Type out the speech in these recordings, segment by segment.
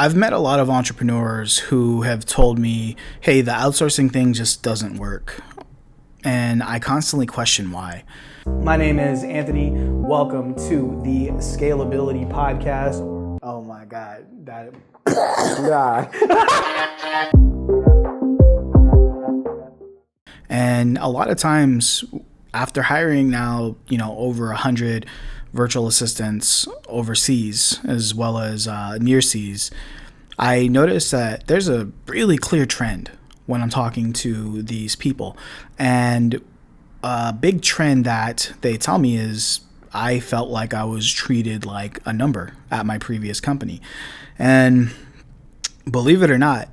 I've met a lot of entrepreneurs who have told me, hey, the outsourcing thing just doesn't work. And I constantly question why. My name is Anthony. Welcome to the Scalability Podcast. Oh my God. And a lot of times after hiring now, over 100 virtual assistants overseas as well as near seas, I noticed that there's a really clear trend when I'm talking to these people. And a big trend that they tell me is I felt like I was treated like a number at my previous company. And believe it or not,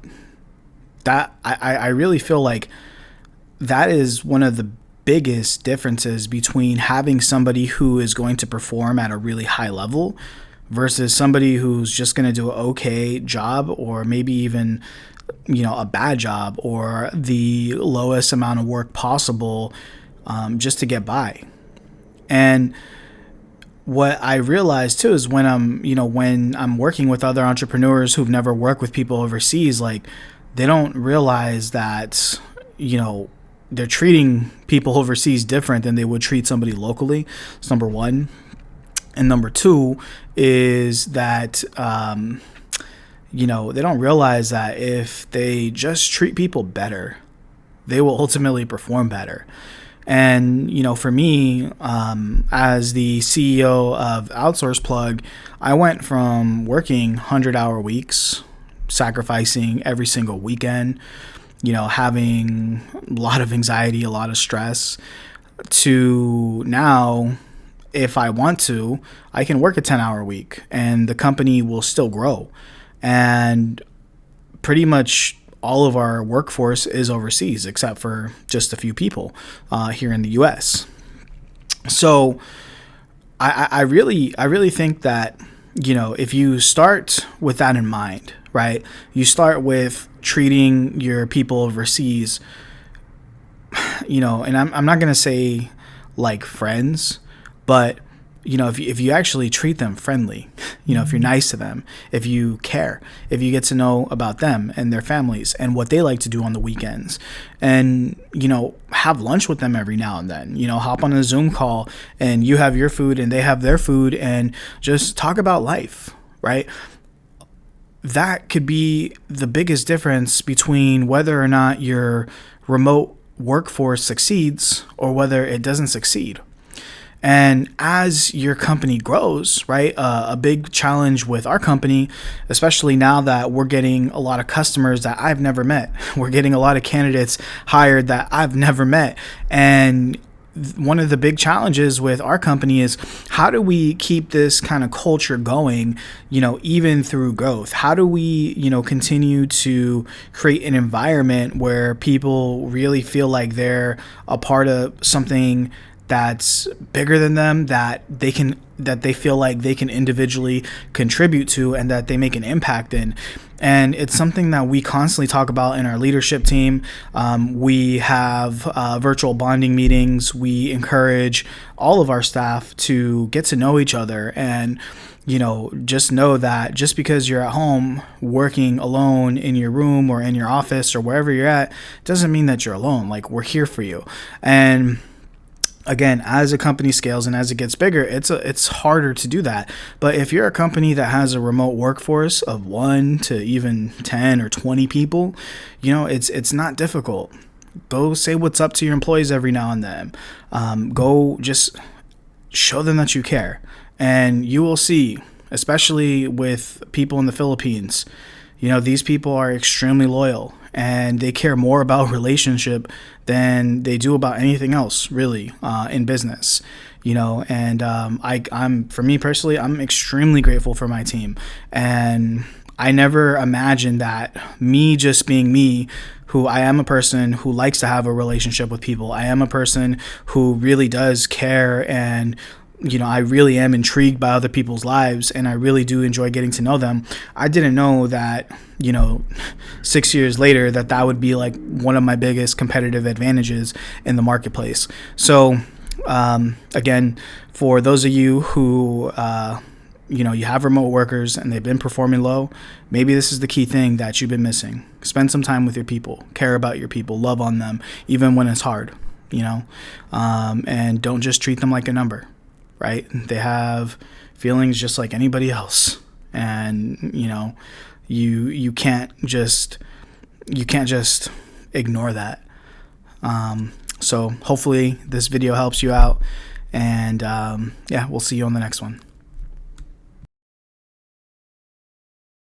that I really feel like that is one of the biggest differences between having somebody who is going to perform at a really high level versus somebody who's just going to do an okay job, or maybe even, a bad job, or the lowest amount of work possible, just to get by. And what I realized too is when I'm working with other entrepreneurs who've never worked with people overseas, like they don't realize that, they're treating people overseas different than they would treat somebody locally. That's number one. And number two is that, they don't realize that if they just treat people better, they will ultimately perform better. And, for me, as the CEO of Outsource Plug, I went from working 100-hour weeks, sacrificing every single weekend, having a lot of anxiety, a lot of stress, to now, if I want to, I can work a 10-hour week and the company will still grow. And pretty much all of our workforce is overseas, except for just a few people here in the US. So I really think that, if you start with that in mind, right? You start with treating your people overseas, and I'm not going to say like friends, but, if you actually treat them friendly, if you're nice to them, if you care, if you get to know about them and their families and what they like to do on the weekends, and, have lunch with them every now and then, hop on a Zoom call and you have your food and they have their food and just talk about life, right? That could be the biggest difference between whether or not your remote workforce succeeds or whether it doesn't succeed. And as your company grows, right, a big challenge with our company, especially now that we're getting a lot of customers that I've never met, we're getting a lot of candidates hired that I've never met. And one of the big challenges with our company is how do we keep this kind of culture going, even through growth? How do we, continue to create an environment where people really feel like they're a part of something that's bigger than them, that they feel like they can individually contribute to and that they make an impact in. And it's something that we constantly talk about in our leadership team. We have virtual bonding meetings. We encourage all of our staff to get to know each other and, just know that just because you're at home working alone in your room or in your office or wherever you're at, doesn't mean that you're alone. Like, we're here for you. And again, as a company scales and as it gets bigger, it's harder to do that. But if you're a company that has a remote workforce of 1 to even 10 or 20 people, it's not difficult. Go say what's up to your employees every now and then. Go just show them that you care. And you will see, especially with people in the Philippines, these people are extremely loyal and they care more about relationship than they do about anything else, really, in business. And I'm for me personally, I'm extremely grateful for my team. And I never imagined that me just being me, who I am a person who likes to have a relationship with people. I am a person who really does care, and I really am intrigued by other people's lives, and I really do enjoy getting to know them. I didn't know that, 6 years later, that would be like one of my biggest competitive advantages in the marketplace. So, again, for those of you who, you have remote workers and they've been performing low, maybe this is the key thing that you've been missing. Spend some time with your people, care about your people, love on them, even when it's hard, and don't just treat them like a number, right? They have feelings just like anybody else. And, you can't just ignore that. So hopefully this video helps you out, and we'll see you on the next one.